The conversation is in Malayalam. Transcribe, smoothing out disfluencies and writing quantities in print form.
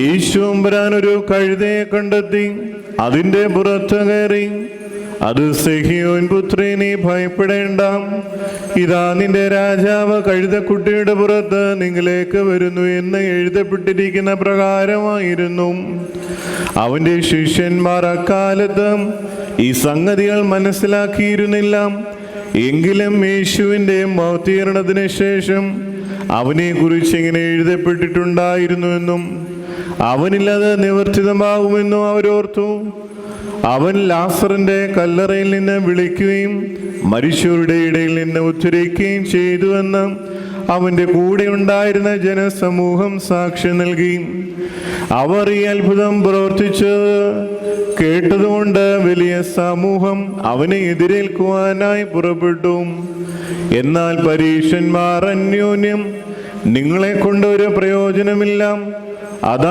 ഈശോമ്പരാൻ ഒരു കഴുതയെ കണ്ടെത്തി അതിന്റെ പുറത്ത് കയറി, അത് സിഹിയോൻ പുത്രി, നീ ഭയപ്പെടേണ്ട, ഇതാ നിന്റെ രാജാവ് കഴുതക്കുട്ടിയുടെ പുറത്ത് നിങ്ങളിലേക്ക് വരുന്നു എന്ന് എഴുതപ്പെട്ടിരിക്കുന്ന പ്രകാരമായിരുന്നു. അവന്റെ ശിഷ്യന്മാർ അക്കാലത്ത് ഈ സംഗതികൾ മനസ്സിലാക്കിയിരുന്നില്ല. എങ്കിലും യേശുവിൻ്റെ മൗത്തീകരണത്തിന് ശേഷം അവനെ കുറിച്ച് ഇങ്ങനെ എഴുതപ്പെട്ടിട്ടുണ്ടായിരുന്നുവെന്നും അവനിലത് നിവർത്തിതമാകുമെന്നും അവരോർത്തു. അവൻ ലാസറിന്റെ കല്ലറയിൽ നിന്ന് വിളിക്കുകയും മരിച്ചവരുടെ ഇടയിൽ നിന്ന് ഉദ്ധരിക്കുകയും ചെയ്തുവെന്ന് അവന്റെ കൂടെ ഉണ്ടായിരുന്ന ജനസമൂഹം സാക്ഷ്യം നൽകി. അവർ ഈ അത്ഭുതം പ്രവർത്തിച്ചത് കേട്ടതുകൊണ്ട് വലിയ സമൂഹം അവനെ എതിരേൽക്കുവാനായി പുറപ്പെട്ടു. എന്നാൽ പരീശന്മാർ അന്യോന്യം, നിങ്ങളെ കൊണ്ട് ഒരു പ്രയോജനമില്ല, അതാ